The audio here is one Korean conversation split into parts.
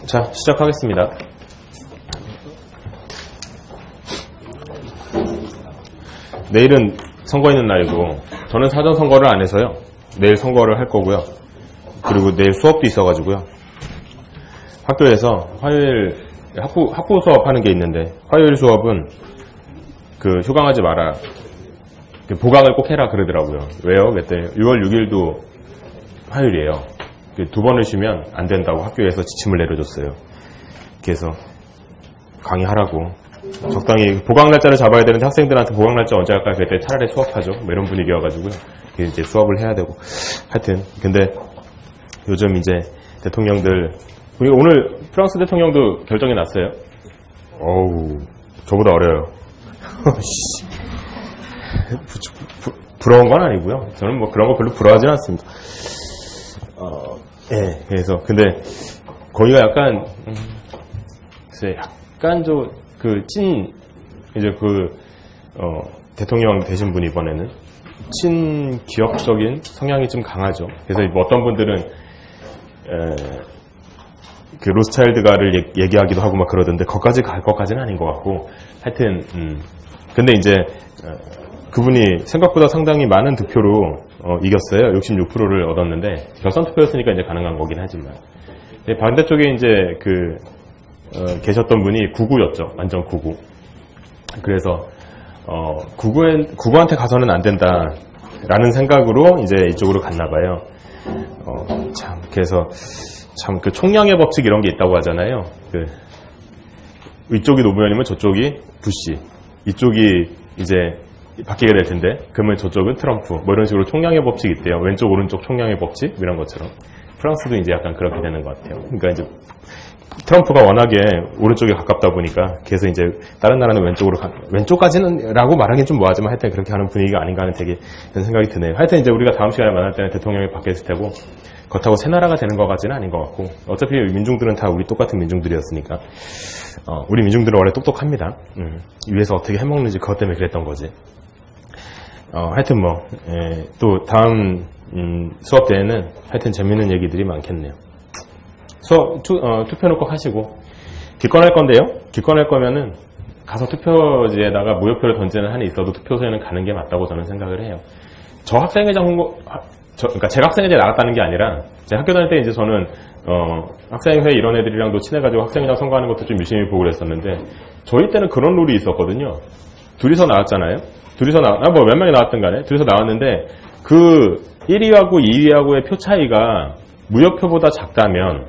자, 시작하겠습니다. 내일은 선거 있는 날이고, 저는 사전 선거를 안 해서요. 내일 선거를 할 거고요. 그리고 내일 수업도 있어가지고요. 학교에서 화요일 학부 수업 하는 게 있는데, 화요일 수업은 그 휴강하지 마라. 보강을 꼭 해라 그러더라고요. 왜요? 그때 6월 6일도 화요일이에요. 2번을 쉬면 안 된다고 학교에서 지침을 내려줬어요. 그래서 강의하라고. 적당히 보강 날짜를 잡아야 되는데 학생들한테 보강 날짜 언제 할까? 그때 차라리 수업하죠. 뭐 이런 분위기여가지고요. 이제 수업을 해야 되고. 하여튼 근데 요즘 이제 대통령들, 오늘 프랑스 대통령도 결정이 났어요. 어우, 저보다 어려요. 부러운 건 아니고요. 저는 뭐 그런 거 별로 부러워하지는 않습니다. 예, 그래서 근데 거기가 약간 이제 대통령 되신 분 이번에는 친기업적인 성향이 좀 강하죠. 그래서 뭐 어떤 분들은 그 로스차일드가를 얘기하기도 하고 막 그러던데 거기까지 갈 것까지는 아닌 것 같고, 하여튼 근데 이제 그분이 생각보다 상당히 많은 득표로 이겼어요. 66%를 얻었는데 결선 투표였으니까 이제 가능한 거긴 하지만, 반대쪽에 이제 계셨던 분이 구구였죠. 완전 구구. 그래서 구구한테 가서는 안 된다라는 생각으로 이제 이쪽으로 갔나 봐요. 그래서 참 그 총량의 법칙 이런 게 있다고 하잖아요. 이쪽이 노무현이면 저쪽이 부시, 이쪽이 이제 바뀌게 될 텐데 그러면 저쪽은 트럼프, 뭐 이런 식으로 총량의 법칙이 있대요. 왼쪽 오른쪽 총량의 법칙 이런 것처럼 프랑스도 이제 약간 그렇게 되는 것 같아요. 그러니까 이제 트럼프가 워낙에 오른쪽에 가깝다 보니까 그래서 이제 다른 나라는 왼쪽까지는 라고 말하기는 좀 뭐하지만 하여튼 그렇게 하는 분위기가 아닌가 하는 되게 그런 생각이 드네요. 하여튼 이제 우리가 다음 시간에 만날 때는 대통령이 바뀌었을 테고, 그렇다고 새 나라가 되는 것 같지는 아닌 것 같고, 어차피 민중들은 다 우리 똑같은 민중들이었으니까 우리 민중들은 원래 똑똑합니다. 위에서 어떻게 해먹는지 그것 때문에 그랬던 거지. 하여튼 뭐 또 다음 수업 때에는 하여튼 재밌는 얘기들이 많겠네요. 투표는 꼭 하시고, 기권할 건데요. 기권할 거면은 가서 투표지에다가 무효표를 던지는 한이 있어도 투표소에는 가는 게 맞다고 저는 생각을 해요. 그러니까 제가 학생회장에 나갔다는 게 아니라, 제 학교 다닐 때 이제 저는 학생회 이런 애들이랑도 친해가지고 학생회장 선거하는 것도 좀 유심히 보고 그랬었는데, 저희 때는 그런 룰이 있었거든요. 둘이서 나왔잖아요. 뭐 몇 명이 나왔든 간에 둘이서 나왔는데, 그 1위하고 2위하고의 표 차이가 무효표보다 작다면,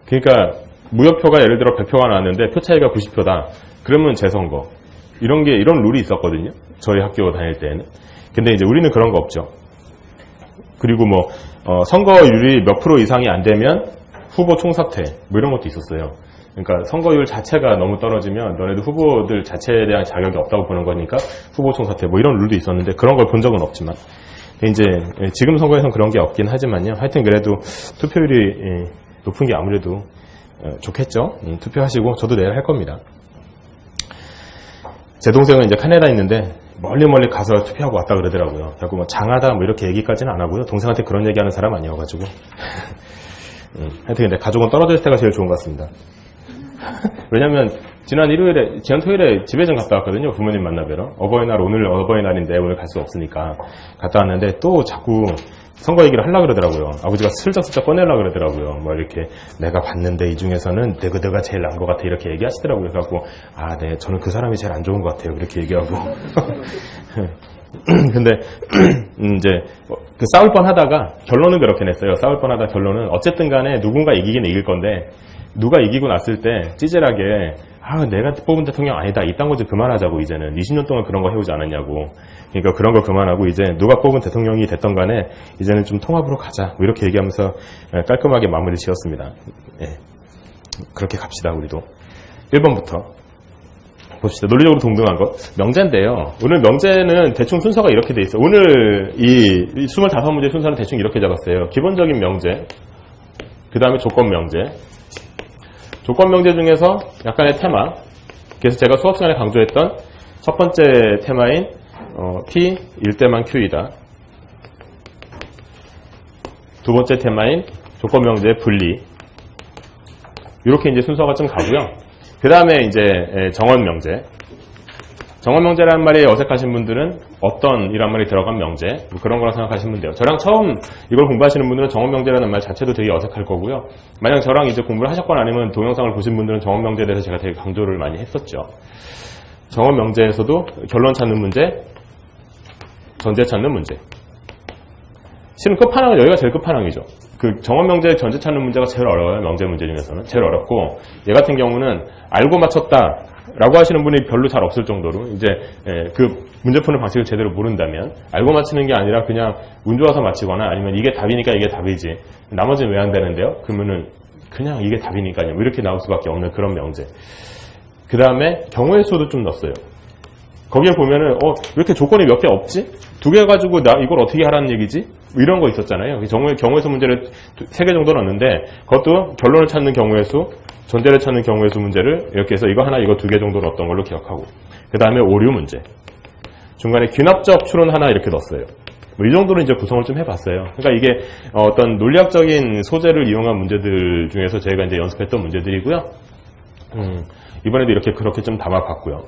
그러니까 무효표가 예를 들어 100표가 나왔는데 표 차이가 90표다. 그러면 재선거. 이런 룰이 있었거든요. 저희 학교 다닐 때는. 근데 이제 우리는 그런 거 없죠. 그리고 뭐 선거율이 몇 프로 이상이 안 되면 후보 총사퇴 뭐 이런 것도 있었어요. 그러니까 선거율 자체가 너무 떨어지면 너네들 후보들 자체에 대한 자격이 없다고 보는 거니까 후보 총사퇴 뭐 이런 룰도 있었는데, 그런 걸 본 적은 없지만, 이제 지금 선거에서는 그런 게 없긴 하지만요. 하여튼 그래도 투표율이 높은 게 아무래도 좋겠죠. 투표하시고 저도 내일 할 겁니다. 제 동생은 이제 캐나다에 있는데 멀리 가서 투표하고 왔다 그러더라고요. 자꾸 뭐 장하다 뭐 이렇게 얘기까지는 안 하고요. 동생한테 그런 얘기하는 사람 아니어가지고. 하여튼 근데 가족은 떨어져 있을 때가 제일 좋은 것 같습니다. 왜냐면 지난 토요일에 집에 좀 갔다 왔거든요. 부모님 만나뵈러. 오늘 어버이날인데 오늘 갈 수 없으니까 갔다 왔는데 또 자꾸 선거 얘기를 하려고 그러더라고요. 아버지가 슬쩍슬쩍 꺼내려고 그러더라고요. 뭐 이렇게 내가 봤는데 이 중에서는 내가 제일 나은 것 같아 이렇게 얘기하시더라고요. 그래갖고 네, 저는 그 사람이 제일 안 좋은 것 같아요. 그렇게 얘기하고. 근데 이제 싸울 뻔하다가 결론은 그렇게 냈어요. 싸울 뻔하다 결론은 어쨌든 간에 누군가 이기긴 이길 건데, 누가 이기고 났을 때 찌질하게 내가 뽑은 대통령 아니다 이딴 거 좀 그만하자고. 이제는 20년 동안 그런 거 해오지 않았냐고. 그러니까 그런 거 그만하고 이제 누가 뽑은 대통령이 됐던 간에 이제는 좀 통합으로 가자 뭐 이렇게 얘기하면서 깔끔하게 마무리 지었습니다. 그렇게 갑시다. 우리도 1번부터 봅시다. 논리적으로 동등한 것. 명제인데요. 오늘 명제는 대충 순서가 이렇게 돼 있어요. 오늘 이 25문제 순서는 대충 이렇게 잡았어요. 기본적인 명제, 그 다음에 조건 명제. 조건 명제 중에서 약간의 테마. 그래서 제가 수업 시간에 강조했던 첫 번째 테마인 P 1대만 Q이다. 두 번째 테마인 조건 명제의 분리. 이렇게 이제 순서가 좀 가고요. 그 다음에 이제 정언명제. 정언명제라는 말이 어색하신 분들은 어떤 이란 말이 들어간 명제 뭐 그런 거라 생각하시면 돼요. 저랑 처음 이걸 공부하시는 분들은 정언명제라는 말 자체도 되게 어색할 거고요. 만약 저랑 이제 공부를 하셨거나 아니면 동영상을 보신 분들은 정언명제에 대해서 제가 되게 강조를 많이 했었죠. 정언명제에서도 결론 찾는 문제, 전제 찾는 문제. 실은 끝판왕은 여기가 제일 끝판왕이죠. 그 정언명제의 전제 찾는 문제가 제일 어려워요. 명제 문제 중에서는. 제일 어렵고 얘 같은 경우는 알고 맞췄다 라고 하시는 분이 별로 잘 없을 정도로 이제 그 문제 푸는 방식을 제대로 모른다면 알고 맞히는 게 아니라 그냥 운 좋아서 맞히거나 아니면 이게 답이니까 이게 답이지 나머지는 왜 안 되는데요? 그러면은 그냥 이게 답이니까요. 이렇게 나올 수밖에 없는 그런 명제. 그 다음에 경우의 수도 좀 넣었어요. 거기에 보면은 왜 이렇게 조건이 몇 개 없지? 2개 가지고 나 이걸 어떻게 하라는 얘기지? 이런 거 있었잖아요. 경우의 수 문제를 3개 정도 넣었는데 그것도 결론을 찾는 경우의 수, 전제를 찾는 경우의 수 문제를 이렇게 해서 이거 하나 이거 2개 정도 넣었던 걸로 기억하고 그 다음에 오류 문제. 중간에 귀납적 추론 하나 이렇게 넣었어요. 뭐 이 정도로 이제 구성을 좀 해봤어요. 그러니까 이게 어떤 논리학적인 소재를 이용한 문제들 중에서 저희가 이제 연습했던 문제들이고요. 이번에도 이렇게 그렇게 좀 담아봤고요.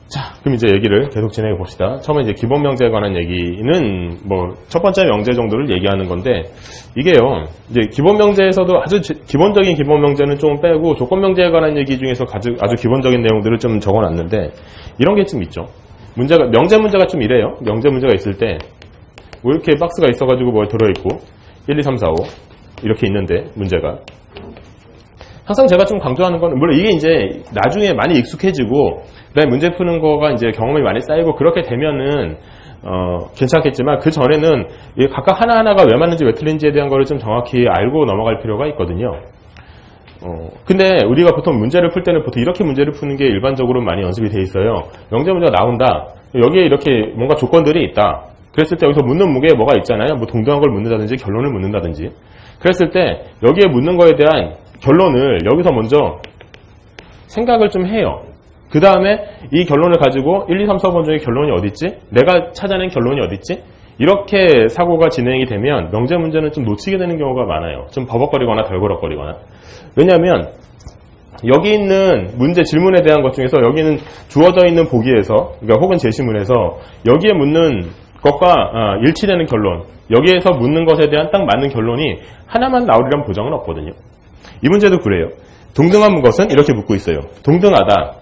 자, 그럼 이제 얘기를 계속 진행해 봅시다. 처음에 이제 기본 명제에 관한 얘기는 뭐 첫 번째 명제 정도를 얘기하는 건데 이게요. 이제 기본 명제에서도 아주 기본적인 기본 명제는 좀 빼고 조건 명제에 관한 얘기 중에서 아주 기본적인 내용들을 좀 적어놨는데 이런 게 좀 있죠. 명제 문제가 좀 이래요. 명제 문제가 있을 때 뭐 이렇게 박스가 있어가지고 뭐 들어있고 1, 2, 3, 4, 5 이렇게 있는데 문제가 항상 제가 좀 강조하는 건 물론 이게 이제 나중에 많이 익숙해지고 그다음에 문제 푸는 거가 이제 경험이 많이 쌓이고 그렇게 되면은 괜찮겠지만 그 전에는 각각 하나하나가 왜 맞는지 왜 틀린지에 대한 거를 좀 정확히 알고 넘어갈 필요가 있거든요. 근데 우리가 보통 문제를 풀 때는 보통 이렇게 문제를 푸는 게 일반적으로 많이 연습이 돼 있어요. 명제 문제가 나온다. 여기에 이렇게 뭔가 조건들이 있다. 그랬을 때 여기서 묻는 무게에 뭐가 있잖아요. 뭐 동등한 걸 묻는다든지 결론을 묻는다든지. 그랬을 때 여기에 묻는 거에 대한 결론을 여기서 먼저 생각을 좀 해요. 그 다음에 이 결론을 가지고 1, 2, 3, 4번 중에 결론이 어딨지? 내가 찾아낸 결론이 어딨지? 이렇게 사고가 진행이 되면 명제 문제는 좀 놓치게 되는 경우가 많아요. 좀 버벅거리거나 덜거럭거리거나. 왜냐하면 여기 있는 문제 질문에 대한 것 중에서 여기는 주어져 있는 보기에서 그러니까 혹은 제시문에서 여기에 묻는 것과 일치되는 결론 여기에서 묻는 것에 대한 딱 맞는 결론이 하나만 나오리란 보장은 없거든요. 이 문제도 그래요. 동등한 것은 이렇게 묻고 있어요. 동등하다.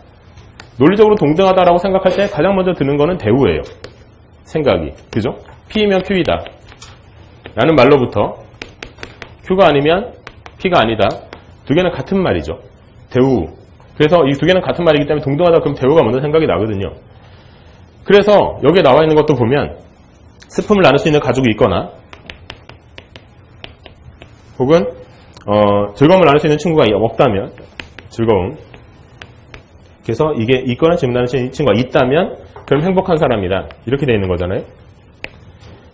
논리적으로 동등하다라고 생각할 때 가장 먼저 드는 거는 대우예요. 생각이. 그죠? P이면 Q이다. 라는 말로부터 Q가 아니면 P가 아니다. 두 개는 같은 말이죠. 대우. 그래서 이 두 개는 같은 말이기 때문에 동등하다 그럼 대우가 먼저 생각이 나거든요. 그래서 여기에 나와 있는 것도 보면 슬픔을 나눌 수 있는 가족이 있거나 혹은 즐거움을 나눌 수 있는 친구가 없다면 즐거움. 그래서 이게 있거나 질문 나눌 수 있는 친구가 있다면 그럼 행복한 사람이다. 이렇게 되어 있는 거잖아요.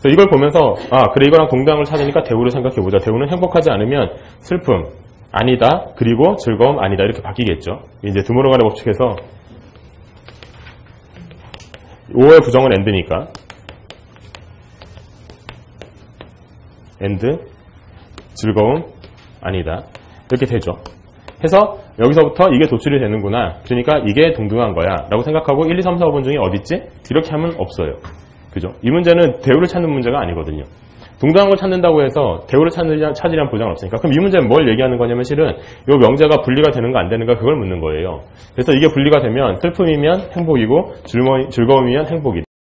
그래서 이걸 보면서 그래 이거랑 동등한 걸 찾으니까 대우를 생각해보자. 대우는 행복하지 않으면 슬픔 아니다. 그리고 즐거움 아니다. 이렇게 바뀌겠죠. 이제 드모로간의 법칙에서 5의 부정은 AND니까 AND 즐거움 아니다. 이렇게 되죠. 해서 여기서부터 이게 도출이 되는구나. 그러니까 이게 동등한 거야 라고 생각하고 1, 2, 3, 4, 5번 중에 어딨지? 이렇게 하면 없어요. 그죠? 이 문제는 대우를 찾는 문제가 아니거든요. 동등한 걸 찾는다고 해서 대우를 찾으려는 보장은 없으니까. 그럼 이 문제는 뭘 얘기하는 거냐면 실은 이 명제가 분리가 되는가 안 되는가 그걸 묻는 거예요. 그래서 이게 분리가 되면 슬픔이면 행복이고 즐거움이면 행복이다.